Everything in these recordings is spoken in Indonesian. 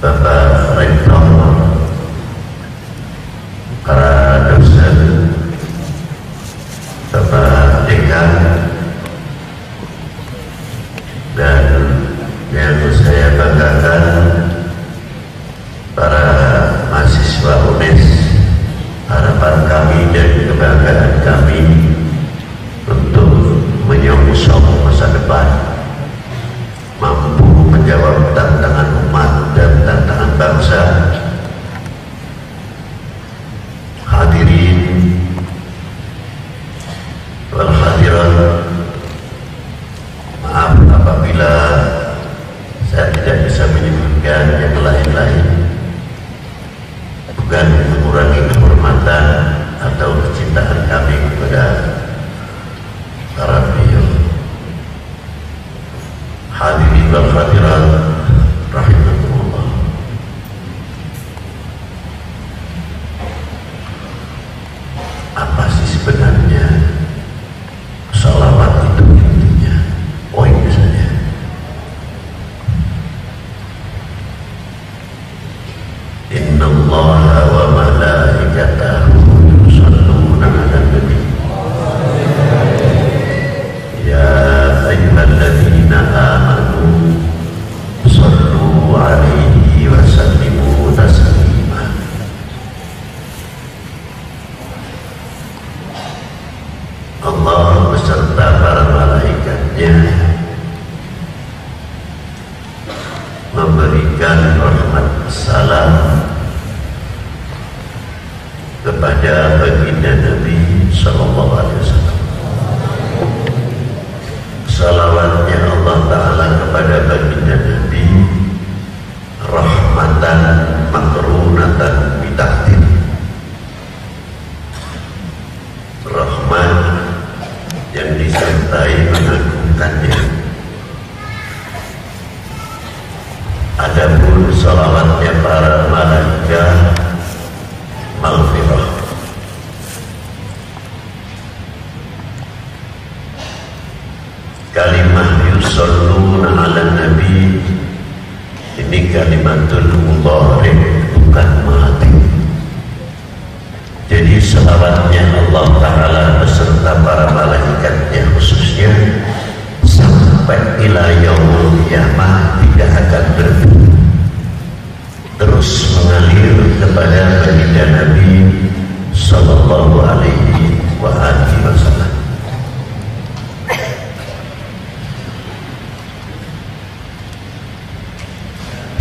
Bapak Rektor, para dosen, Bapak Dekan, dan yang saya banggakan para mahasiswa UNES, harapan kami dan kebanggaan kami untuk menyongsong masa depan, mampu menjawab tantangan umat dan tantangan bangsa. Hadirin wal hadirat, maaf apabila saya tidak bisa menyebutkan yang lain-lain, bukan mengurangi kehormatan atau kecintaan kami kepada para beliau. Hadirin wal hadirat rahimakumullah. Apa sih sebenarnya salawat itu intinya? Oh, ini saja. Innallaha wa malaikatahu yusholluna 'alan nabi. Ya ayyuhalladzina amanu shollu 'alaihi wa sallimu taslima. Allah beserta para malaikatnya memberikan rahmat salam kepada baginda Nabi Sallallahu Alaihi Wasallam. Salawatnya Allah Ta'ala kepada baginda Nabi rahmatan makrunatan bitahdid, rahmat yang disertai mengagungkannya. Adapun salawatnya para malaikat maghfirah. Kalimah yusholluna 'alan nabi ini kalimatul mudhari', bukan mati. Jadi salawatnya Allah Ta'ala beserta para malaikatnya khususnya sampai ila yaumul qiyamah tidak akan berhenti, terus mengalir kepada baginda Nabi Sallallahu Alaihi Wasallam.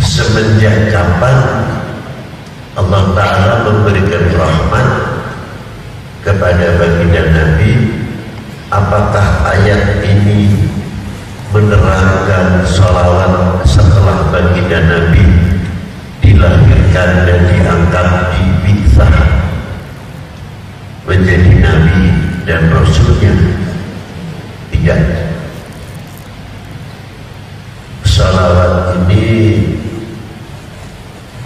Semenjak kapan Allah Ta'ala memberikan rahmat kepada baginda Nabi? Apakah ayat ini menerangkan salawat setelah baginda Nabi dilahirkan dan diangkat, dipisah menjadi Nabi dan Rasulnya? Tidak. Salawat ini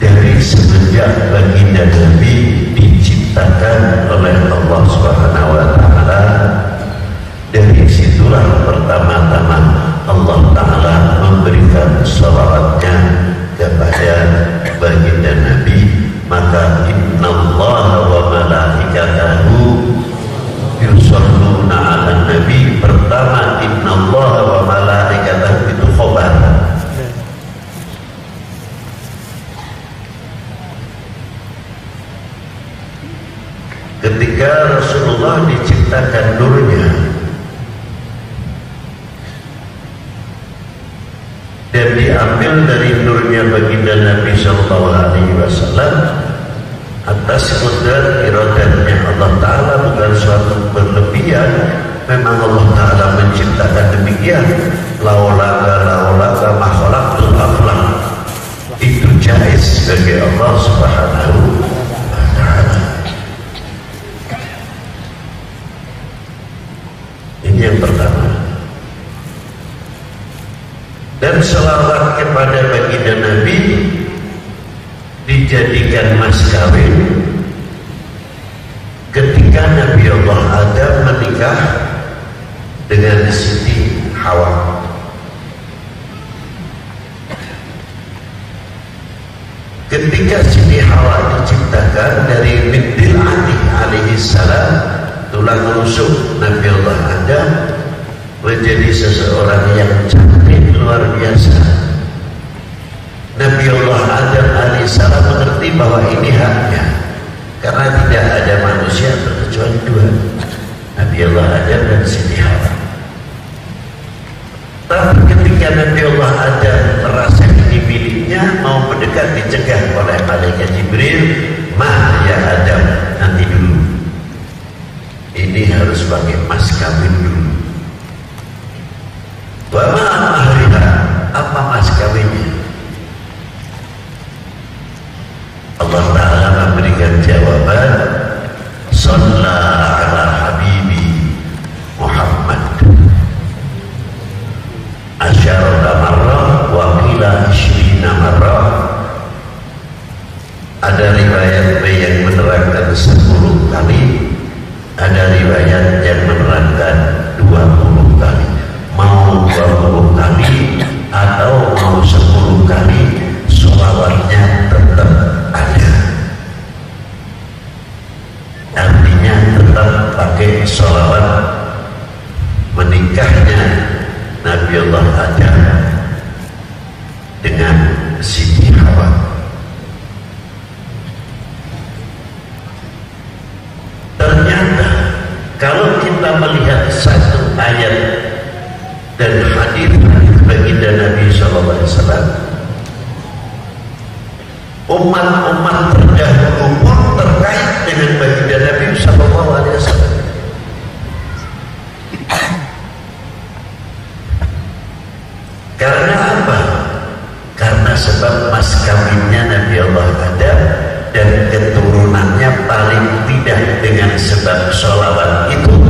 dari semenjak baginda Nabi diciptakan oleh Allah Subhanahu wa Ta'ala. Dari situlah pertama-tama Allah Ta'ala memberikan salawatnya kepada baginda Nabi. Maka innallaha wa malaikatahu yusholluna 'alan nabi. Pertama innallaha wa malaikatahu itu khobar. Ketika Rasulullah diciptakan nurnya dan diambil dari nurnya baginda Nabi Sallallahu Alaihi Wasallam atas qadar iradatnya Allah Ta'ala, bukan suatu berlebihan. Memang Allah Ta'ala menciptakan demikian. Laulaka ma khalaqtul aflaq, itu jaiz bagi Allah Subhanahu wa Ta'ala. Ini yang pertama. Dan selawat kepada baginda Nabi dijadikan mas kawin ketika Nabi Allah Adam menikah dengan Siti Hawa. ketika Siti Hawa diciptakan dari bidil ati alaihi salam, tulang rusuk Nabi Allah Adam, menjadi seseorang yang cantik luar biasa. Nabi Allah Adam alaihi salam mengerti bahwa ini haknya, karena tidak ada manusia terkecuali dua, Nabi Allah Adam dan Siti Hawa. Tapi ketika Nabi Allah Adam merasa ini miliknya, mau mendekat, dicegah oleh malaikat Jibril. Mah ya Adam, nanti dulu, ini harus pakai mas kawin dulu. Wa ma'an mahriha, apa mas kawinnya? Allah Ta'ala memberikan jawaban, Shalla ala habibi Muhammad asyarata marrah wa qila 20 marrah. Ada riwayat yang menerangkan 10 kali, ada riwayat yang menerangkan 20 kali. Mau 20 kali atau mau 10 kali, sholawatnya tetap ada. Artinya tetap pakai sholawat menikahnya Nabi Allah Adam dengan Siti Hawa. Ternyata kalau kita melihat satu ayat dan hadis baginda Nabi SAW, umat-umat terdahulu pun terkait dengan baginda Nabi SAW. Karena apa? Karena sebab mas kawinnya Nabi Allah Adam dan keturunannya paling tidak dengan sebab sholawat itu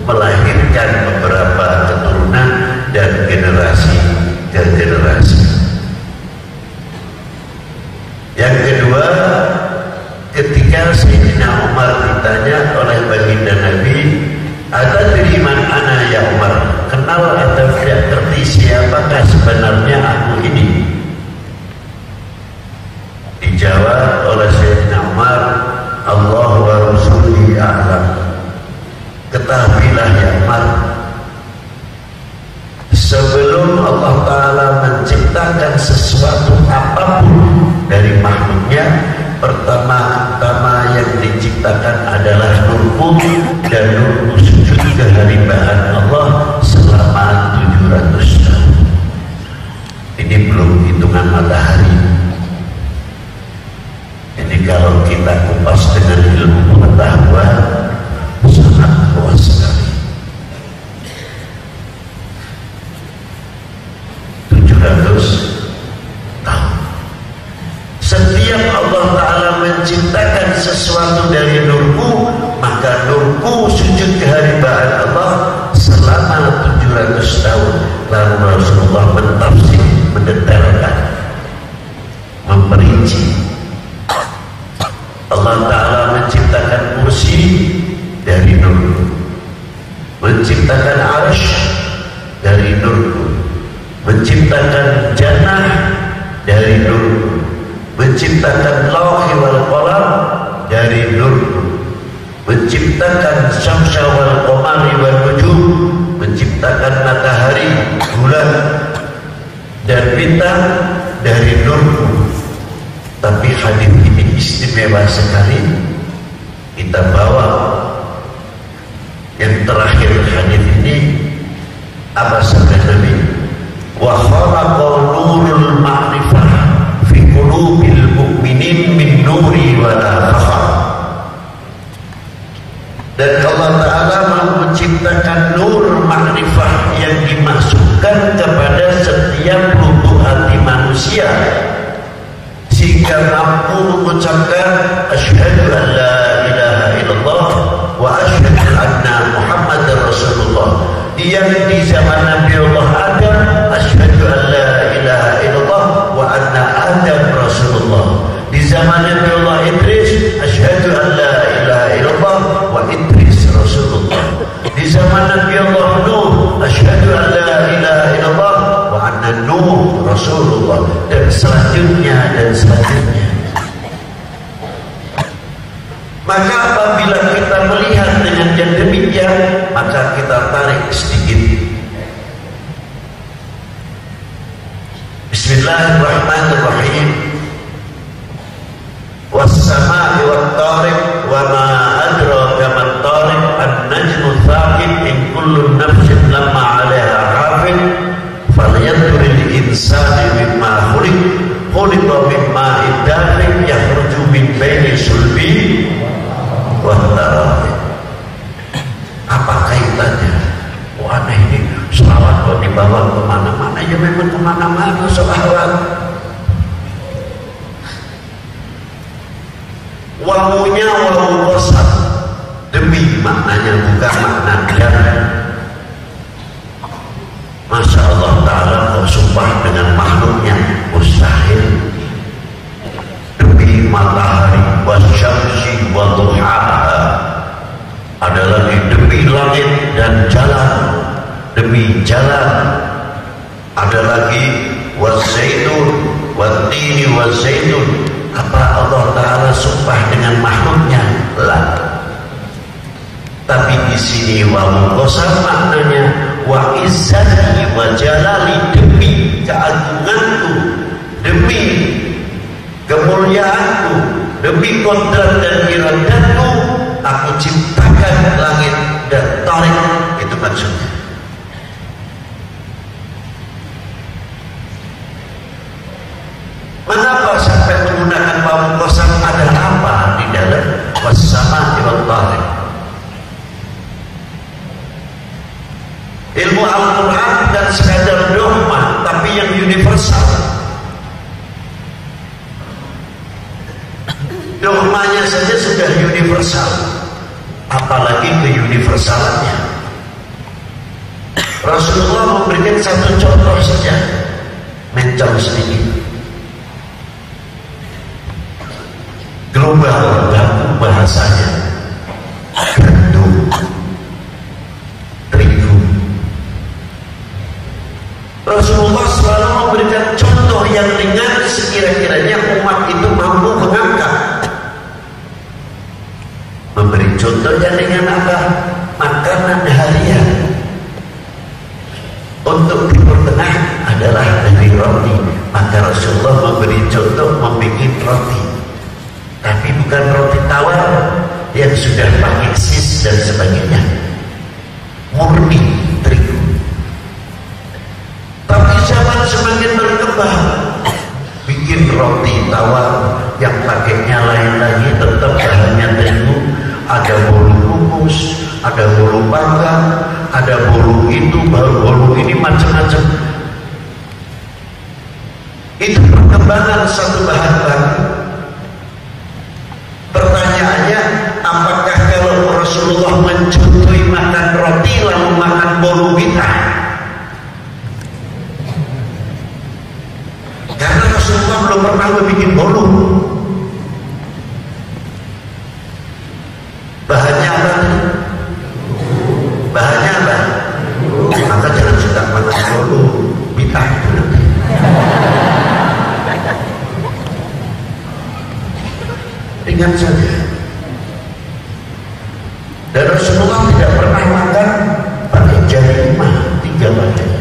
melahirkan beberapa keturunan dan generasi ke generasi. Yang kedua, ketika Sayyidina Umar ditanya oleh baginda Nabi, "Atadri man ana ya Umar?" Kenal atau tidak ngerti siapakah sebenarnya aku ini? Dijawab oleh Sayyidina Umar, Allah wa Rasuluhu a'lam. Ketahuilah ya Umar, sebelum Allah Ta'ala menciptakan sesuatu apapun dari makhluknya, pertama-tama yang diciptakan adalah nurku, dan nurku sujud kehambaan Allah selama 700 tahun. Ini belum hitungan matahari. Ini kalau kita kupas dengan ilmu pengetahuan sangat luas sekali. 700 tahun. Setiap Allah Ta'ala menciptakan sesuatu dari nurku, maka nurku sujud kehambaan Allah selama 700 tahun. Lalu Rasulullah mentafsir, mendetailkan, memperinci. Allah Ta'ala menciptakan kursi dari nurku, menciptakan arsy dari nurku, menciptakan jannah dari nurku, menciptakan lauhi wal qalam dari nurku, menciptakan syamsa wal qamari wal nujum, menciptakan matahari, bulan dan bintang dari nurku. Tapi hadis ini istimewa sekali, kita bawa yang terakhir hadis ini. Apa sabda Nabi? Wa khalaqa nurul ma'rifah fi qulubil mu'minin min nuri wa la fakhar. Dan Allah Ta'ala menciptakan nur ma'rifah yang dimasukkan kepada setiap lubuk hati manusia, sehingga mampu mengucapkan asyhadu an la ilaha illallah wa asyhadu anna Muhammadar Rasulullah. Yang di zaman Nabi Allah Adam, asyhadu an la ilaha illallah wa anna Adam Rasulullah. Di zaman Nabi Allah Idris, asyhadu an la ilaha illallah wa Idris Rasulullah. Di zaman Nabi Allah Nuh, asyhadu an la ilaha illallah wa anna Nuh Rasulullah. Dan selanjutnya dan selanjutnya. maknanya kemana-mana sahabat. Wawunya wawu qasam, demi maknanya, bukan makna dan. Masya Allah Ta'ala kau sumpah dengan makhluknya, mustahil. Demi matahari wasyamsi wa duhaha, ada lagi demi langit dan jalan, demi jalan, ada lagi wazaitun watini wazaitun. Apa Allah Ta'ala sumpah dengan makhluknya? Lah. Tapi di sini wawu qasam maknanya wa izzati wa jalali, demi keagunganku, demi kemuliaanku, demi kodrat dan iradatku, aku ciptakan langit dan tarik. Itu maksudnya. Mengapa sampai menggunakan wawu qasam? Ada apa di dalam was-samaa'i wat-tariq? Ilmu Al-Quran dan sekadar dogma, tapi yang universal. Dogmanya saja sudah universal, apalagi keuniversalannya. Rasulullah memberikan satu contoh saja, mencong sedikit. Global baku bahasanya, gandum, terigu. Rasulullah selalu memberikan contoh yang ringan sekira-kiranya umat itu mampu mengangkat. Memberi contoh yang ringan apa? Makanan harian. Untuk Timur Tengah adalah dari roti, maka Rasulullah memberi contoh membuat roti. Tapi bukan roti tawar yang sudah pakai sis dan sebagainya, murni terigu. Tapi zaman semakin berkembang, bikin roti tawar yang pakainya lain lagi, tetap bahannya terigu. Ada bolu kukus, ada bolu panggang, ada bolu itu, bolu ini, macam-macam. Itu perkembangan satu bahan baru. Pertanyaannya, apakah kalau Rasulullah mencontohi makan roti lalu makan bolu kita? Karena Rasulullah belum pernah membuat bolu. Bahannya apa? Bahannya apa? Maka jangan suka makan bolu kita itu nanti. Ringan saja. Dan Rasulullah tidak pernah makan pakai jari 3 bagian.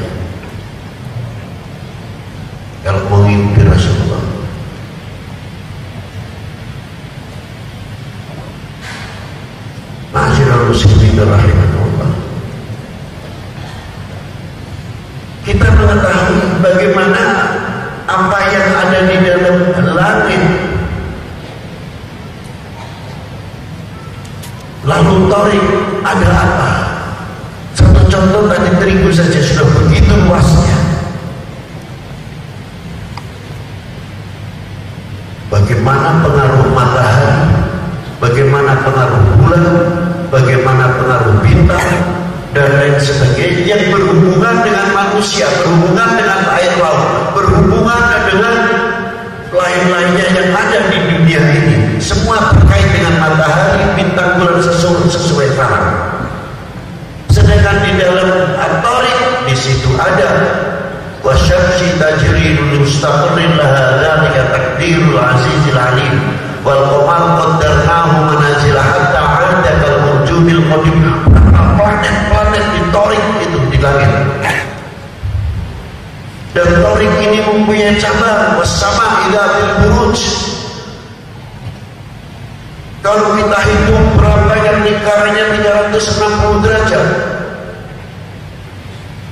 Kalau mengikuti Rasulullah, ma'asyiral muslimin rahimahullah, kita mengetahui bagaimana apa yang ada di dalam langit. Lalu tarik ada apa? Satu contoh tadi terigu saja sudah begitu luasnya. Bagaimana pengaruh matahari, bagaimana pengaruh bulan, bagaimana pengaruh bintang dan lain sebagainya yang berhubungan dengan manusia, berhubungan dengan air laut, berhubungan dengan lain-lainnya yang ada di dunia ini. Semua terkait dengan matahari, bintang, bulan sesuai falang. Sedangkan di dalam At-Tariq di situ ada wasyamsi tajri li mustaqarrin laha dzalika taqdirul azizil alim wal qamar qaddarnahu manazila hatta 'ada kal murjumil qadim. Planet-planet di Tariq itu di langit. Dan Tariq ini mempunyai cabang, was-sama' idzatil buruj. Kalau kita hitung berapa yang lingkarannya 360 derajat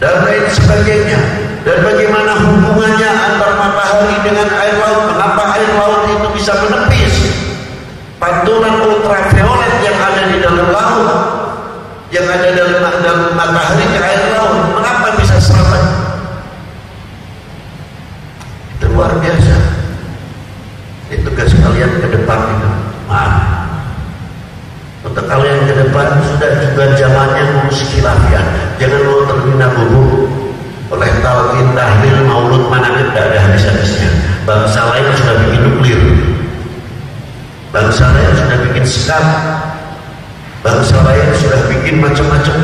dan lain sebagainya, dan bagaimana hubungannya antara matahari dengan air laut, kenapa air laut itu bisa menepis pantulan ultraviolet yang ada di dalam laut, yang ada dalam matahari ke air laut, mengapa bisa selamat? lihat ke depan itu, maaf. Untuk kalian ke depan sudah juga zamannya ngurus khilafiyah. Jangan lo terminal dulu oleh talqin, tahlil, maulud, manaqib, tidak ada habis-habisnya. Bangsa lain sudah bikin nuklir, bangsa lain sudah bikin sekap, bangsa lain sudah bikin macam-macam.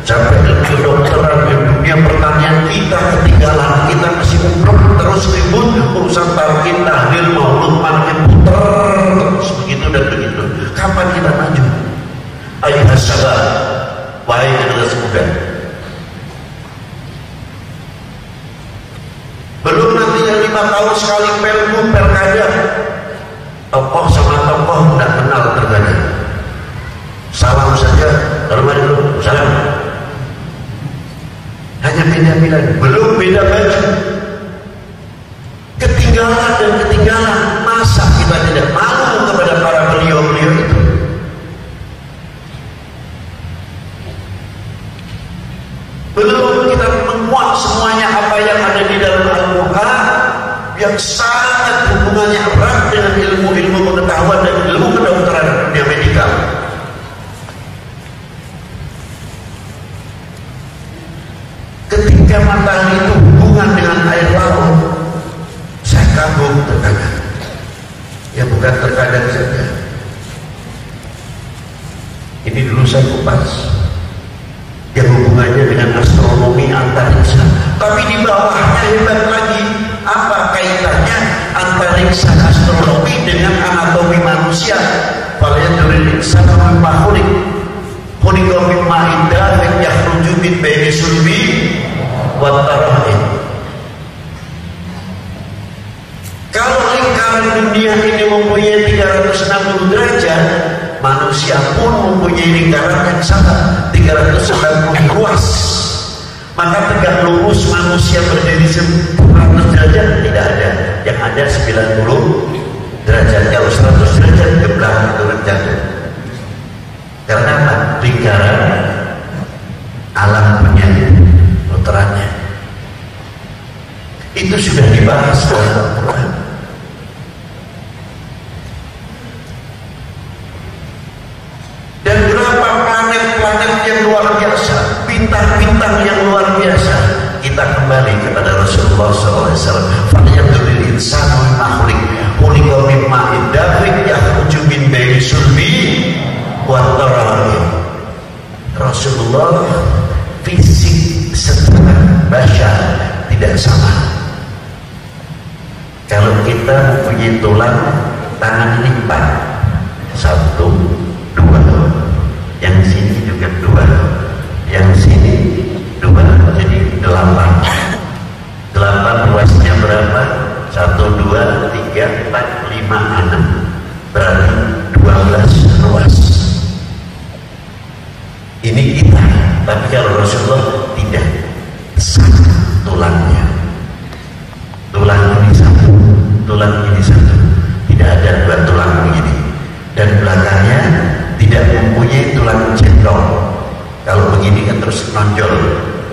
Sampai ilmu kedokteran, dunia pertanian kita ketinggalan. Kita masih umroh terus ribut urusan talqin, tahlil, maulud, manaqib, puter terus begitu dan begitu. Kapan kita maju? Ayuhas sabar, wahai generasi muda. Belum nanti yang 5 tahun sekali pelku, pelkada. Tokoh sama tokoh tidak kenal terkadang. Salam saja, Assalamualaikum, salam. Hanya beda pilihan, belum beda baju. Ketinggalan dan ketinggalan. Masa kita tidak malu kepada para beliau-beliau itu? Belum kita menguak semuanya apa yang ada di dalam Al-Quran yang sangat hubungannya erat dengan ilmu-ilmu pengetahuan dan ilmu kedokteran dunia medikal. Ketika matahari itu hubungan dengan air laut, saya kagum terkadang. Ya bukan terkadang saja. Ini dulu saya kupas yang hubungannya dengan astronomi antariksa. Tapi di bawahnya hebat lagi. Apa kaitannya antariksa astronomi dengan anatomi manusia? Falyanzuril insanu mimma khuliq. Khuliqa min ma'in dafiq yakhruju min baini sulbi wat tarahim. Kalau lingkaran dunia ini mempunyai 360 derajat, manusia pun mempunyai lingkaran yang sama 390 luas. Maka tegak lurus manusia berdiri 100 derajat tidak ada. Yang ada 90 derajat. Kalau 100 derajat ke belakang turun jatuh. Karena apa? Lingkaran alam punya putarannya. Itu sudah dibahas dalam Al-Quran. Dan berapa planet-planet yang luar biasa, bintang-bintang yang luar biasa. Kita kembali kepada Rasulullah SAW. Falyanzuril insanu mimma khuliq. Khuliqa min ma'in dafiq yakhruju min baini sulbi wat tarahim. Rasulullah fisik secara bashar tidak sama. Kalau kita mempunyai tulang tangan lipat 1, 2, yang sini juga 2, yang sini 2, jadi 8. 8 luasnya berapa? 1, 2, 3, 4, 5, 6. Berarti 12 luas. Ini kita. Tapi kalau Rasulullah tidak, satu tulangnya. Tulang ini satu, tulang ini satu. Tidak ada 2 tulang begini. Dan belakangnya tidak mempunyai tulang jengkol. Kalau begini kan terus nonjol.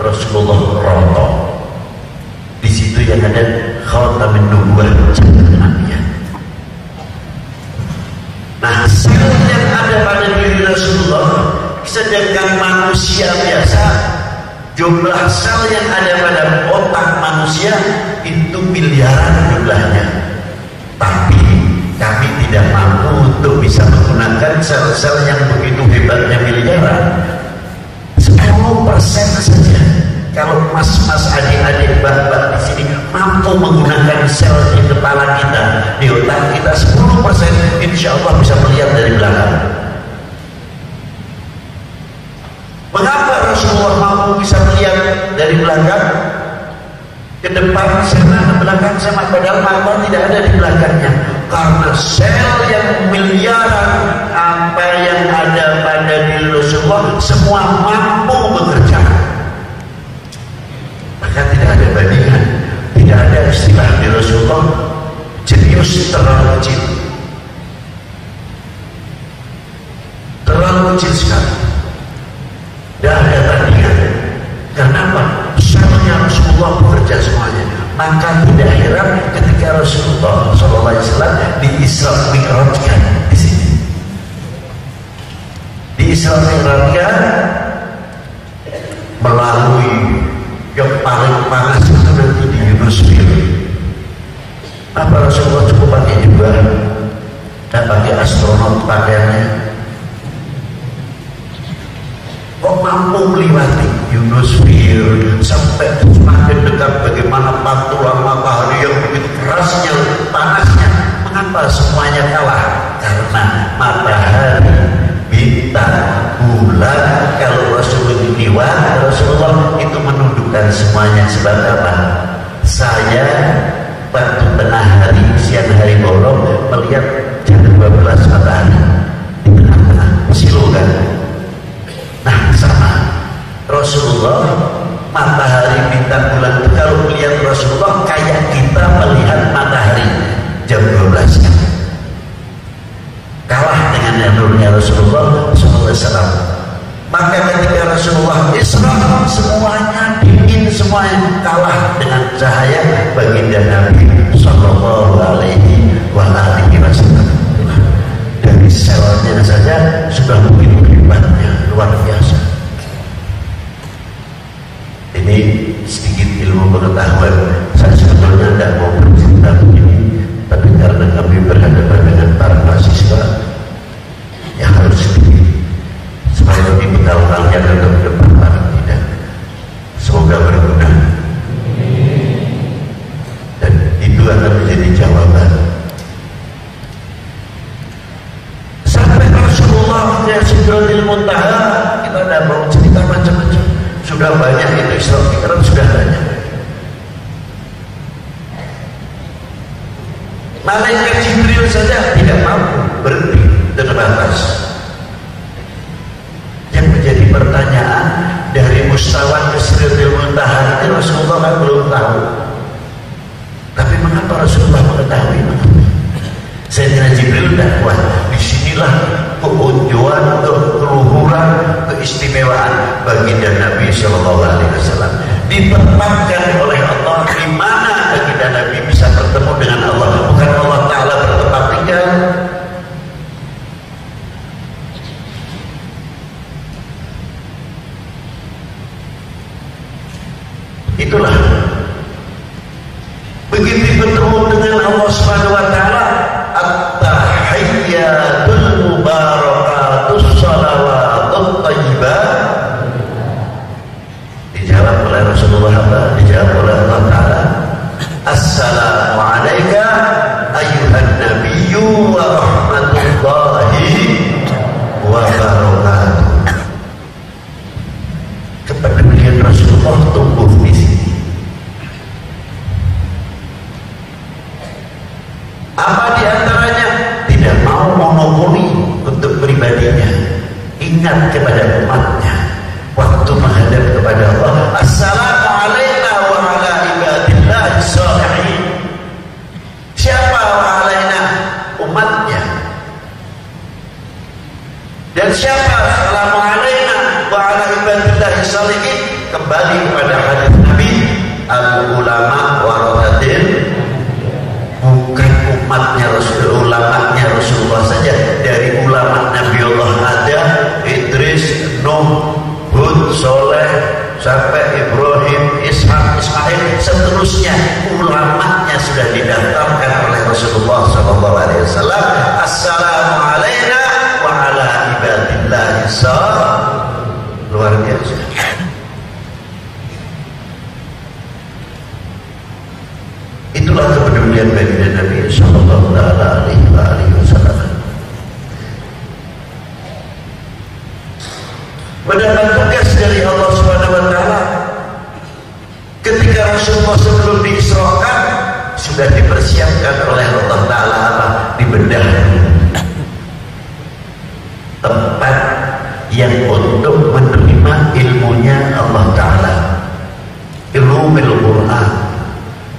Rasulullah rontok. Di situ yang ada khatamin nubuwah jannahnya. Nah, sel yang ada pada diri Rasulullah, sedangkan manusia biasa jumlah sel yang ada pada otak manusia itu miliaran jumlahnya. Tapi kami tidak mampu untuk bisa menggunakan sel-sel yang begitu hebatnya miliaran. 10% saja. Kalau mas-mas, adik-adik, mbak-mbak di sini mampu menggunakan sel di kepala kita, di otak kita 10%, insya Allah bisa melihat dari belakang. Mengapa Rasulullah mampu bisa melihat dari belakang? Ke depan sama, ke belakang sama, padahal mata tidak ada di belakangnya. Karena sel yang miliaran apa yang ada pada diri Rasulullah semua mampu bekerja. Maka tidak ada bandingan, tidak ada istilah di Rasulullah jenius terlalu kecil, terlalu kecil sekali. Tidak ada tandingan. Kenapa? Selnya Rasulullah bekerja semuanya. Maka tidak heran ketika Rasulullah SAW diisi Isra Mi'rajkan di sini. Di Isra Mi'rajkan melalui yang paling panas itu nanti di Yunusfir. Apa Rasulullah cukup pakai juga? Dan pakai astronot pakaiannya. Kok mampu melewati Yunusfir sampai semakin dekat, bagaimana pantulan matahari yang begitu kerasnya, panasnya. Mengapa semuanya kalah? Karena matahari, bintang, bulan, kalau Rasulullah itu menundukkan semuanya. Sebab apa? Saya waktu tengah hari, siang hari bolong, melihat jam 12 matahari di tengah-tengah silukan. Nah, sama Rasulullah, matahari, bintang, bulan itu kalau melihat Rasulullah kayak kita melihat matahari jam 12 kan. Kalah dengan nurnya Rasulullah SAW. Maka ketika Rasulullah Isra, semuanya dingin, semuanya kalah dengan cahaya baginda Nabi Sallallahu Alaihi Wasallam. Dari selnya saja sudah begitu hebatnya, luar biasa. Ini sedikit ilmu pengetahuan. Saya sebetulnya tidak mau bercerita begini, tapi karena kami berhadapan dengan para mahasiswa, ya harus sedikit supaya lebih bekal-bekalnya untuk ke depan paling tidak. Semoga berguna. Dan itu akan menjadi jawaban. Sampai Rasulullah ya Sidratil Muntaha, kita tidak mau cerita macam-macam. Sudah banyak itu Isra Mi'raj, sudah banyak. Malaikat Jibril saja tidak mampu berhenti, terbatas. Yang menjadi pertanyaan, dari mustawan ke Sidratil Muntaha itu Rasulullah kan belum tahu. Tapi mengapa Rasulullah mengetahui? Sayyidina Jibril tidak kuat. Disinilah keunjuan, keluhuran, keistimewaan baginda Nabi Sallallahu Alaihi Wasallam. Ditempatkan oleh Allah di mana baginda Nabi bisa bertemu dengan Allah. Bukan Allah Ta'ala bertempat tinggal. Itulah begitu bertemu dengan Allah Subhanahu Wa Ta'ala, at-tahiyyatul mubarakatus salawatut thayyibah, dijawab oleh Rasulullah, dijawab oleh Allah Ta'ala, assalamu alayka ayyuhan nabiyyu wa rahmatullahi wa barakatuh. Kepedulian Rasulullah tumbuh di sini. Apa di antaranya? Tidak mau monopoli untuk pribadinya. Ingat kepada umatnya waktu menghadap kepada Allah. Assalamu alayna wa ala ibadillahi shalihin. Siapa wa alayna? Umatnya. Dan siapa assalamu alayna wa ala ibadillahi shalihin? Kembali kepada hadis Nabi, al ulama warathatil, bukan umatnya Rasulullah, ulamanya Rasulullah saja. Dari ulama Nabi Allah Adam, Idris, Nuh, Hud, Soleh, sampai Ibrahim, Ishak, Ismail, seterusnya ulamanya sudah didaftarkan oleh Rasulullah Sallallahu Alaihi Wasallam. Assalamu alayna wa ala ibadillahi shalihin. Luar biasa. Itulah kepedulian baginda Nabi Sallallahu Alaihi Wasallam. Mendapat tugas dari Allah Subhanahu Wa Taala. Ketika Rasulullah sebelum diisrakan sudah dipersiapkan oleh Allah Taala, dibedah tempat yang untuk menerima ilmunya Allah Taala, ilmul Quran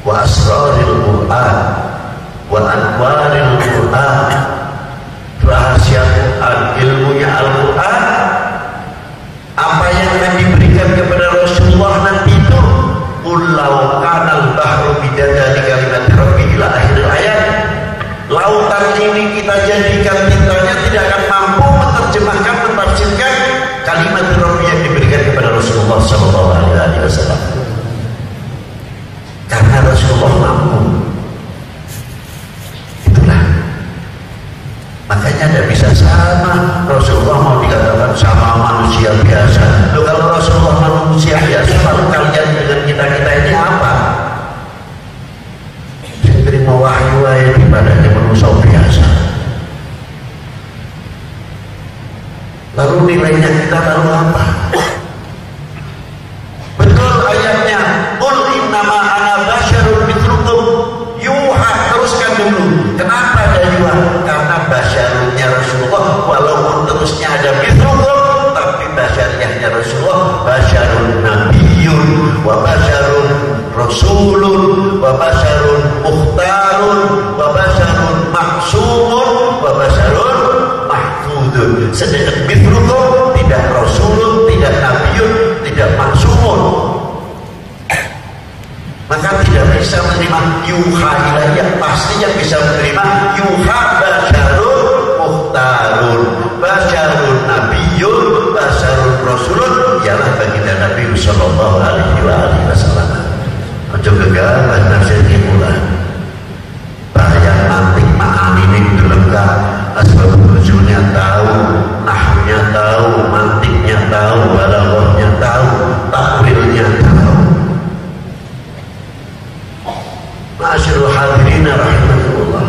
wa asraril Quran wa anwaril Quran lautan ini kita jadikan tintanya, tidak akan mampu menerjemahkan, mentafsirkan kalimat Rabbi yang diberikan kepada Rasulullah SAW. Karena Rasulullah mampu. Itulah. Makanya tidak bisa sama. Rasulullah mau dikatakan sama manusia biasa. Loh, kalau Rasulullah manusia biasa, lalu kalian dengan kita-kita ini apa? Terima wahyu aja ibadahnya manusia biasa. Lalu nilainya kita lalu apa? Betul ayatnya, qul innama ana basyarun mithlukum yuha. Teruskan dulu. Kenapa ada yuha? Karena basyarunnya Rasulullah, walaupun terusnya ada mithlukum, tapi basyariyahnya Rasulullah basyarun nabiyyun wa basyarun rasulun wa basyarun mukhtarun wa basyarun maksumun wa basyarun mahfudun. Sedangkan mithlukum tidak rasulun, tidak nabiyyun, tidak maksumun. Maka tidak bisa menerima yuha ilayya. Pasti yang bisa menerima yuha basyarun mukhtarun, basyarun nabiyyun, basyarun rasulun, ialah baginda Nabi sallallahu alaihi wasallam. Ojo gegabah nafsir kimulan. Bahaya mantik ma'ani ini lengkap. Asbab nuzulnya tahu, nahwnya tahu, mantiknya tahu, balaghahnya tahu, takwilnya tahu. Ma'asyiral hadirin rahimakumullah.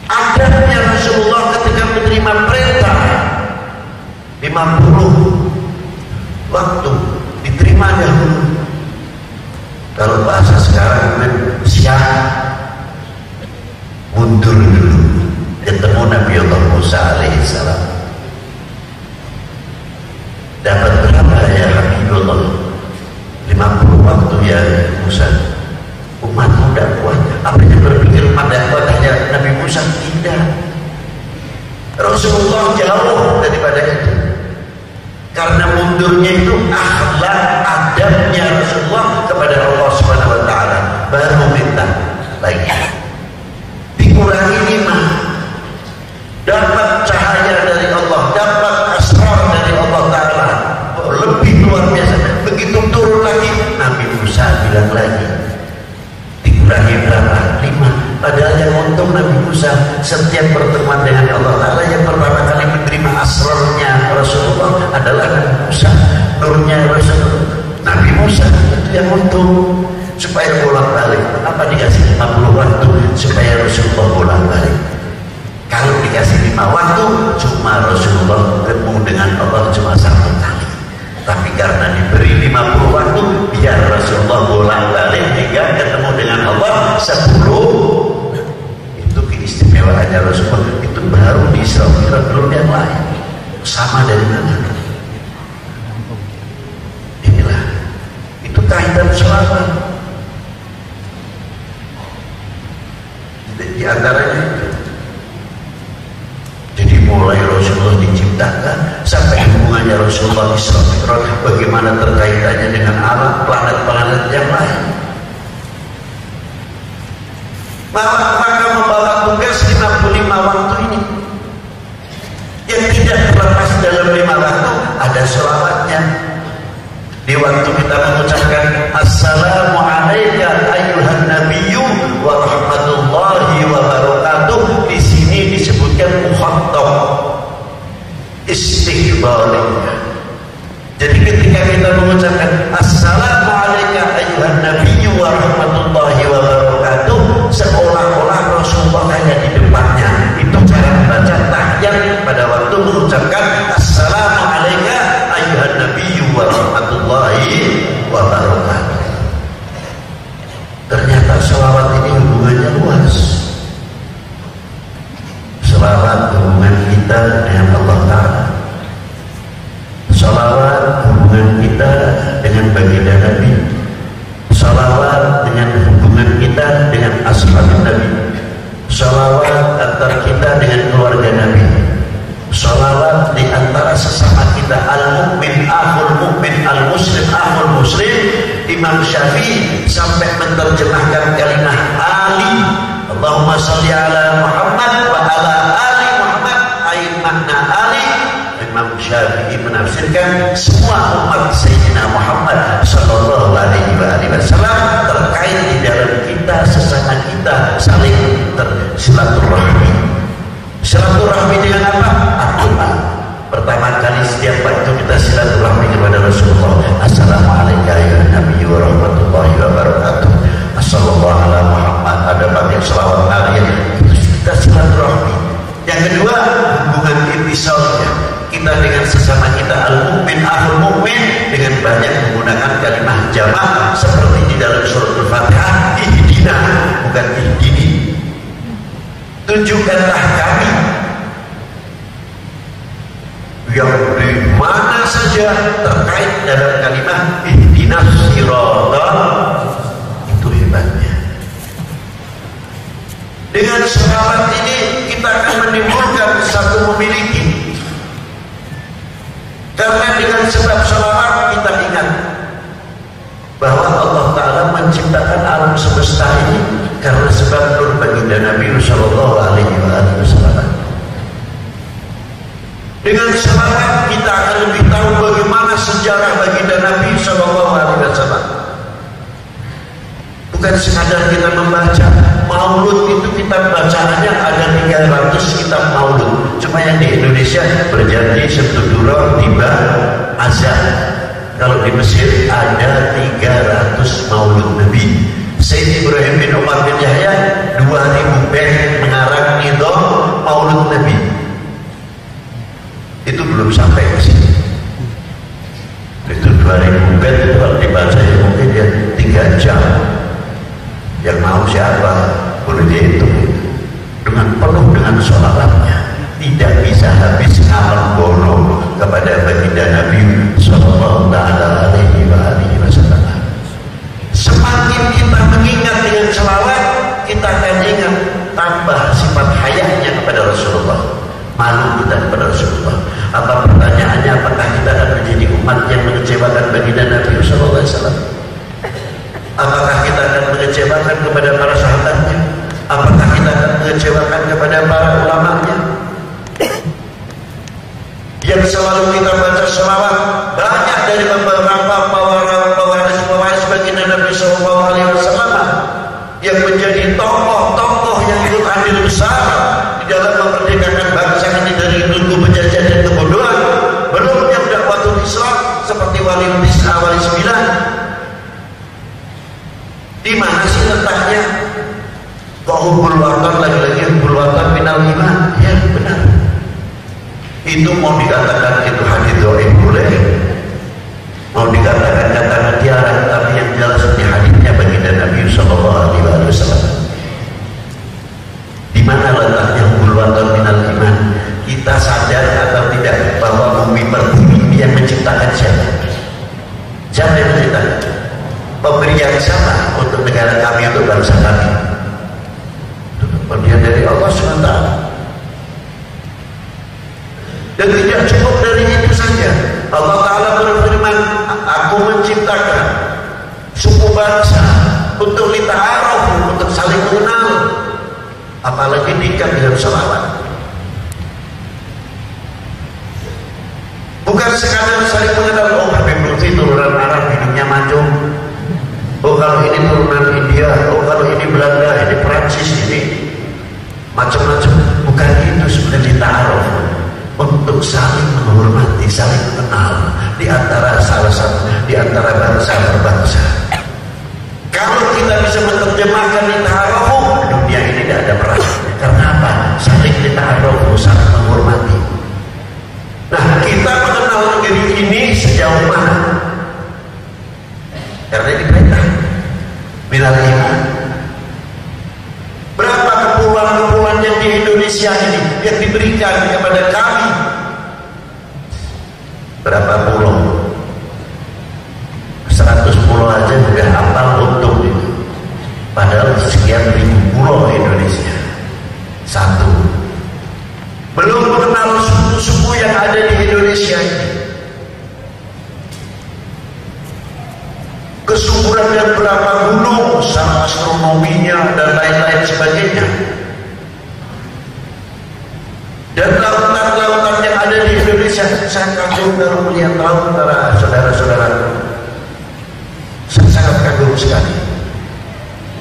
Adabnya Rasulullah ketika menerima perintah 50 waktu diterima dahulu. Kalau bahasa sekarang siap mundur dulu. Ketemu Nabi Allah Musa alaihissalam. Dapat berapa ya Habibullah? 50 waktu ya Musa. Umat muda kuat. Apa yang berpikir umat tidak kuat hanya Nabi Musa? Tidak. Rasulullah jauh daripada itu. Karena mundurnya itu akhlak adabnya Rasulullah kepada Allah Subhanahu wa taala. Baru minta lagi. Dikurangi 5. Dapat cahaya dari Allah, dapat asrar dari Allah taala. Lebih luar biasa. Begitu turun lagi, Nabi Musa bilang lagi. Dikurangi berapa? 5. Padahal yang untung Nabi Musa setiap pertemuan dengan Allah Ta'ala yang pertama kali menerima asrarnya Rasulullah adalah Nabi Musa, nurnya Rasulullah. Nabi Musa itu yang untung supaya bolak balik. Apa dikasih 50 waktu supaya Rasulullah bolak balik? Kalau dikasih 5 waktu cuma Rasulullah ketemu dengan Allah cuma 1 kali. Tapi karena diberi 50 waktu biar Rasulullah bolak balik hingga ketemu dengan Allah 10. Itu keistimewaannya Rasulullah. Itu baru di Isra Mi'raj, belum yang lain. Sama dari mana? Inilah. Itu kaitan selama. Di antaranya itu. Jadi mulai Rasulullah diciptakan sampai hubungannya Rasulullah Isra Mi'raj, bagaimana terkaitannya dengan alam planet-planet yang lain. Maka membawa tugas 55 waktu ini yang tidak terlepas dalam 5 waktu ada sholawatnya. Di waktu kita mengucapkan Assalamu alayka ayyuhan nabiyyu wa rahmatullahi wa barakatuh, di sini disebutkan muhattab istighbarnya. Jadi ketika kita mengucapkan Assalamu alayka ayyuhan nabiyyu wa rahmatullahi wa barakatuh, seolah-olah Rasulullah hanya di depannya. Itu cara membaca tahiyat pada waktu mengucapkan Assalamu alayka ayyuhan nabiyyu wa rahmatullahi wa barakatuh. Ternyata sholawat ini hubungannya luas. Sholawat hubungan kita dengan Allah Ta'ala. Sholawat hubungan kita dengan baginda Nabi. Sholawat dengan hubungan kita dengan ashab Nabi. Sholawat antara kita dengan keluarga Nabi. Sholawat di antara sesama kita. Al-mu'min akhul mu'min, al-muslim akhul muslim. Imam Syafi'i sampai menerjemahkan kalimat Ali Allahumma sholli ala Muhammad wa ala ali Muhammad. Ayat makna ali, Imam Syafi'i menafsirkan semua umat Sayyidina Muhammad sallallahu alaihi wasallam terkait di dalam kita sesama kita saling silaturahmi. Silaturahmi dengan apa? Al-Quran. Pertama kali setiap waktu kita silaturahmi kepada Rasulullah. Assalamualaikum ya Nabi wa rahmatullahi wa barakatuh. Assalamualaikum ala Muhammad. Ada banyak selawat alaihi. Kita silaturahmi. Yang kedua, hubungan intisalnya. Kita dengan sesama kita al-mu'min, ahlul mu'min, dengan banyak menggunakan kalimat jamaah seperti di dalam surat Al-Fatihah. Ihdina, bukan ihdini. Tunjukkanlah kami yang di mana saja terkait dalam kalimat ihdinas siratal. Itu hebatnya. Dengan selawat ini kita akan menimbulkan satu memiliki. Karena dengan sebab selawat kita ingat bahwa Allah Ta'ala menciptakan alam semesta ini karena sebab nur baginda Nabi Sallallahu Alaihi Wasallam. Dengan selawat kita akan lebih tahu bagaimana sejarah baginda Nabi Sallallahu Alaihi Wasallam. Bukan sekadar kita membaca Maulud, itu kitab bacaannya ada 300 kitab Maulud. Cuma yang di Indonesia berjanji Setudura tiba azan. Kalau di Mesir ada 300 Maulud Nabi. Sayyid Ibrahim bin Umar bin Yahya 2000 bait mengarang nidham Maulud Nabi. Itu belum sampai ke sini. Itu 2000 bait itu kalau dibaca ya mungkin ya 3 jam. Yang mau siapa boleh dihitung dengan penuh dengan sholawatnya. Tidak bisa habis amal bono kepada baginda Nabi Sallallahu Alaihi Wasallam. Semakin kita mengingat dengan selawat, kita akan ingat tambah sifat hayahnya kepada Rasulullah, malu kita kepada Rasulullah. Apa pertanyaannya? Apakah kita akan menjadi umat yang mengecewakan baginda Nabi Sallallahu Alaihi Wasallam? Apakah kita akan mengecewakan kepada para sahabatnya? Apakah kita akan mengecewakan kepada para ulamanya? Yang selalu kita baca selawat, banyak dari beberapa pewaris baginda Nabi Sallallahu Alaihi Wasallam yang menjadi tokoh-tokoh yang ikut andil besar di dalam memerdekakan bangsa ini dari belenggu penjajah dan kebodohan. Belum yang dakwatul Islam seperti wali 9 wali 9. Di mana sih letaknya? Kok hubul watan lagi-lagi hubul watan minal iman? Ya benar. Itu mau dikatakan itu hadis dhaif boleh, mau dikatakan katakan dilarang, tapi yang jelas di hadisnya baginda Nabi Sallallahu Alaihi Wasallam. Di mana letaknya hubul watan minal iman? Kita sadar atau tidak bahwa bumi pertiwi ini yang menciptakan siapa? Siapa yang menciptakan? Pemberian siapa untuk negara kami, untuk bangsa kami? Pemberian dari Allah SWT. Dan tidak cukup dari itu saja. Allah Ta'ala berfirman, aku menciptakan suku bangsa untuk lita'arafu, untuk saling mengenal. Apalagi diikat dengan selawat. Bukan sekadar saling mengenal. Oh, Habib Lutfi turunan Arab, hidungnya mancung. Oh, kalau ini turunan India, oh kalau ini Belanda, ini Prancis, ini macam-macam. Bukan itu sebenarnya ta'aruf. Untuk saling menghormati, saling mengenal di antara salah satu, di antara bangsa berbangsa. Kalau kita bisa menerjemahkan di ta'aruf, dunia ini tidak ada perang. Karena apa? Saling di ta'aruf, saling menghormati. Nah, kita mengenal negeri ini sejauh mana? Karena diperintah minal iman. Berapa kepulauan-kepulauan yang di Indonesia ini yang diberikan kepada kami? Berapa pulau? 100 pulau aja juga hafal untuk itu. Padahal sekian ribu pulau Indonesia. Satu. Belum mengenal suku-suku yang ada di Indonesia ini. Kesuburan dan berapa gunung, sama astronominya dan lain-lain sebagainya. Dan lautan-lautan yang ada di Indonesia, saya kagum kalau melihat laut para saudara-saudara. Saya sangat kagum sekali.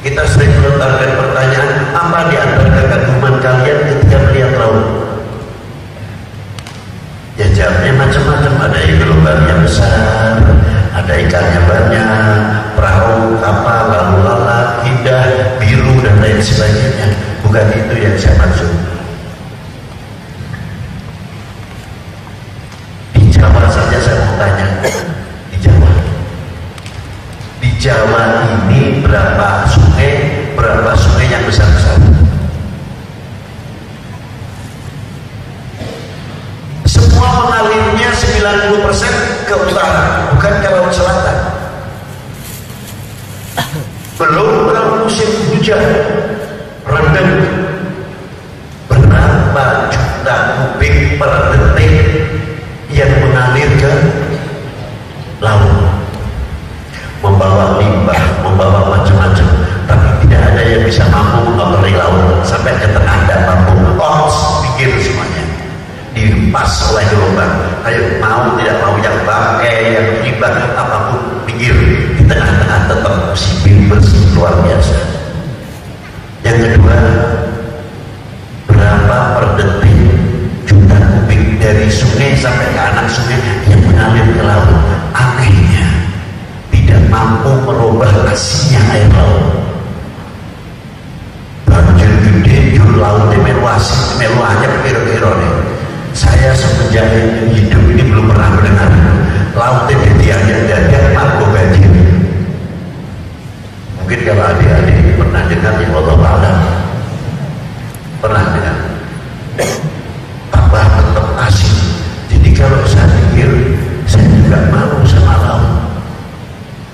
Kita sering melontarkan pertanyaan, apa di antara kekaguman kalian ketika melihat laut? Ya jawabnya macam-macam. Ada yang gelombangnya besar, ada ikannya banyak, perahu, kapal, lalu lalat, indah, biru dan lain sebagainya. Bukan itu yang saya maksud. Di Jawa saja saya mau tanya, di Jawa ini berapa sungai yang besar-besar? Semua mengalirnya 90% ke utara, bukan ke laut selatan. Belum musim hujan rendam, berapa juta kubik per detik yang mengalir ke laut, membawa limbah, membawa macam-macam, tapi tidak ada yang bisa mampu mengotori laut sampai ke tengah dan mampu pikir semuanya dilepas oleh gelombang. Ayo mau tidak mau, yang bangkai, yang limbah, apapun pinggir, di tengah-tengah tetap bersih luar biasa. Yang kedua, berapa per detik juta kubik dari sungai sampai ke anak sungai yang mengalir ke laut. Anehnya tidak mampu merubah asinnya air laut. Banjir gede, jur lautnya meluahnya kira-kira nih. Saya semenjak hidup ini belum pernah mendengar lautnya jadi dadak margo banjir. Mungkin kalau adik-adik pernah dengar, ya Allah alam, pernah dengar. Tambah tetap asin. Jadi kalau saya pikir, saya juga malu sama laut.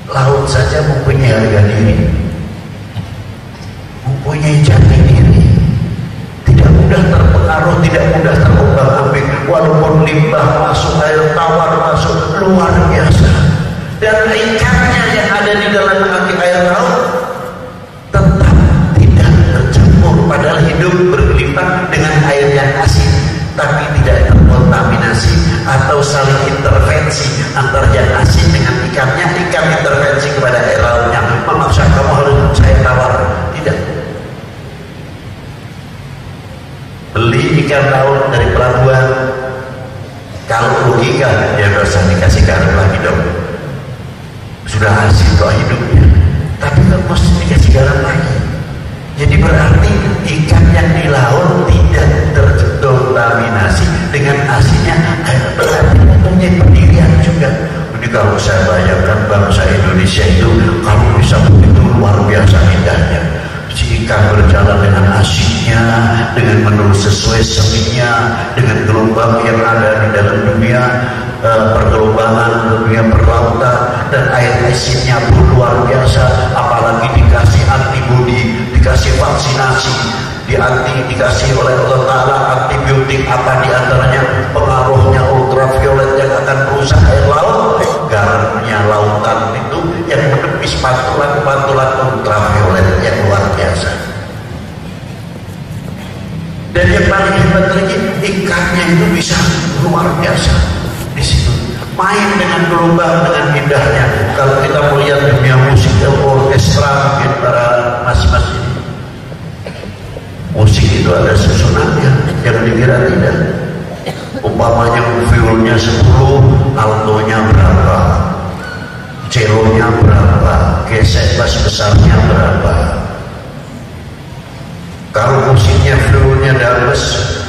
Laut saja mempunyai harga diri, mempunyai jati diri, tidak mudah terpengaruh, tidak mudah terombang-ambing. Walaupun limbah masuk, air tawar masuk, luar biasa. Dan ikannya yang ada di dalam kaki air laut tetap tidak tercampur, padahal hidup bergelimpang dengan air yang asin, tapi tidak terkontaminasi atau saling intervensi antara yang asin dengan ikannya. Ikan intervensi kepada air lautnya, memaksa kamu harus saya tawar. Tidak. Beli ikan laut dari pelabuhan, kalau rugi kan ya nggak usah dikasih garam lagi dong, sudah asin kok hidupnya, tapi kan mesti dikasih garam lagi. Jadi berarti ikan yang di laut tidak terkontaminasi dengan asinnya air, berarti mempunyai pendirian juga. Jadi kalau saya bayangkan bangsa Indonesia itu kalau bisa begitu luar biasa indahnya. Si ikan berjalan dengan asinnya, dengan menurut sesuai seminya, dengan gelombang yang ada di dalam dunia pergelombangan, dunia perlautan, dan air asinnya pun luar biasa. Apalagi dikasih antibodi, dikasih vaksinasi, dikasih oleh Allah Ta'ala antibiotik, apa diantaranya pengaruhnya ultraviolet yang akan merusak air laut. Garamnya lautan itu yang menepis pantulan-pantulan ultraviolet yang luar biasa. Dan yang paling hebat lagi, ikannya itu bisa luar biasa di situ. Main dengan gelombang, dengan indahnya. Kalau kita melihat dunia musik orkestra, mungkin para mas-mas ini, musik itu ada susunannya, yang dikira tidak. Umpamanya violnya 10, altonya berapa, celonya berapa, gesek bass besarnya berapa. Kalau musiknya violnya dames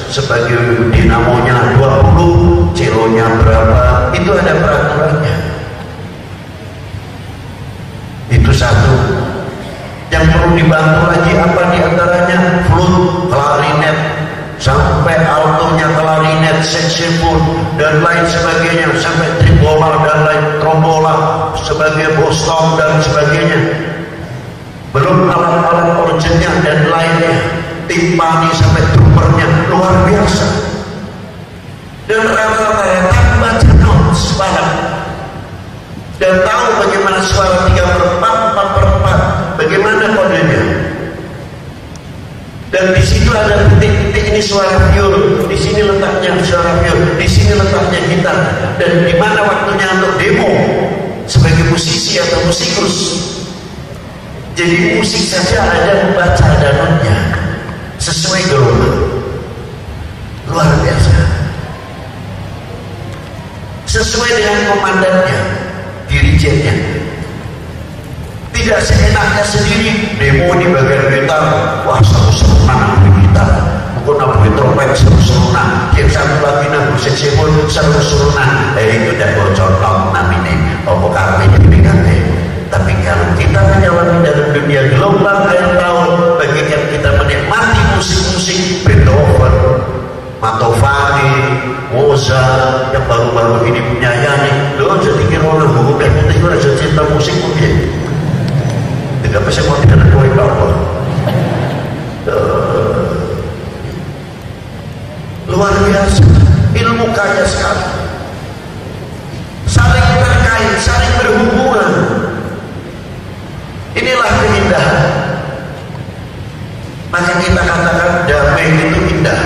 sebagai dinamonya 20, celonya berapa, itu ada peraturannya. Itu satu. Yang perlu dibantu lagi apa diantaranya? Flute, klarinet, sampai altonya klarinet, saxophone dan lain sebagainya, sampai trombola dan lain trombola sebagai boston dan sebagainya. Belum alat-alat organnya dan lainnya, timpani sampai drummernya, luar biasa. Dan rata-rata baca notes sebarang dan tahu bagaimana suara 3/4, 4/4, bagaimana kodenya. Di situ ada titik-titik, ini suara viol, di sini letaknya suara viol, di sini letaknya gitar. Dan di mana waktunya untuk demo sebagai musisi atau musikus. Jadi musik saja ada membaca ada notnya sesuai gelombang. Luar biasa. Sesuai dengan komandannya, dirijennya. Tidak seenaknya sendiri demo di bagian gitar, wah seru-serunan di gitar, mungkin nabuhi trompet seru-serunan, yang satu lagi nabuhi saxophone seru-serunan. Itu udah contoh namanya apa karena PKT. Tapi kalau kita menyelami dalam dunia gelombang akhir tahun, bagikan kita menikmati musik-musik Beethoven, Mantovani, Mozart, yang baru-baru ini menyayangi. Lo jadi kira orang buku putih udah cinta musik mungkin. Tidak bisa mau tidak ada apa. Luar biasa, ilmu kaya sekali, saling terkait, saling berhubungan. Inilah keindahan. Maka kita katakan damai itu indah.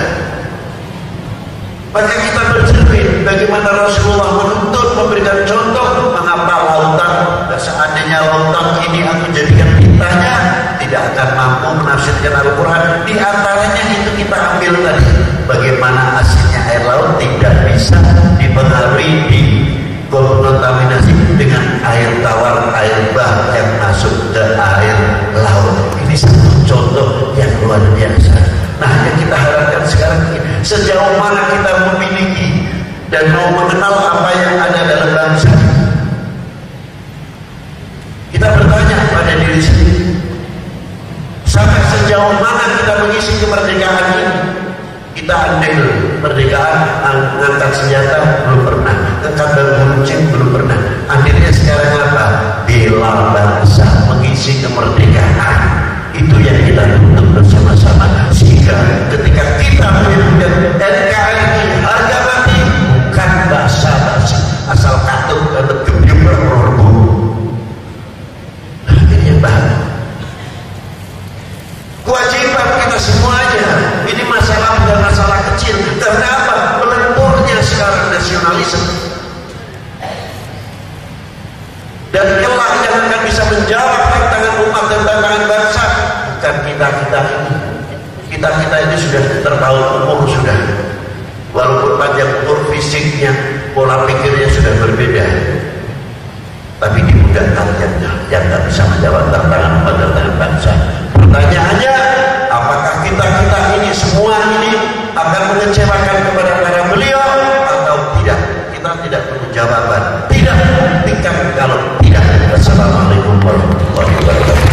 Maka kita bercermin bagaimana Rasulullah menuntut, memberikan contoh mengapa lautan, seandainya lautan ini aku jadikan tintanya, tidak akan mampu menafsirkan Al-Quran. Di antaranya itu kita ambil tadi, bagaimana asinnya air laut tidak bisa dipengaruhi, dikontaminasi dengan air tawar, air bah yang masuk ke air laut. Ini satu contoh yang luar biasa. Nah, yang kita harapkan sekarang ini, sejauh mana kita memiliki dan mau mengenal apa yang ada dalam bangsa. Kita bertanya pada diri sendiri, sampai sejauh mana kita mengisi kemerdekaan ini. Kita andil kemerdekaan, angkat senjata belum pernah, angkat beruncing belum pernah. Akhirnya sekarang apa? Bela bangsa, mengisi kemerdekaan. Itu yang kita tuntut bersama-sama, sehingga ketika kita menyebutkan NKRI harga mati, bukan basa-basi asal katut atau gebyuk berkorbu. Nah, ini yang bahagia. Kewajiban kita semuanya. Ini masalah bukan masalah kecil. Karena apa? Melenturnya sekarang nasionalisme. Dan kelak yang akan bisa menjawab tantangan umat dan tantangan bangsa bukan kita-kita ini. Kita-kita ini sudah terpaut umur sudah. Walaupun panjang umur fisiknya, pola pikirnya sudah berbeda. Tapi di budak kalian yang tak bisa menjawab tantangan umat dan tantangan bangsa. Pertanyaannya, apakah kita-kita ini semua ini akan mengecewakan kepada para beliau atau tidak? Kita tidak perlu jawaban. Tidak, buktikan kalau tidak. Wassalamualaikum warahmatullahi wabarakatuh.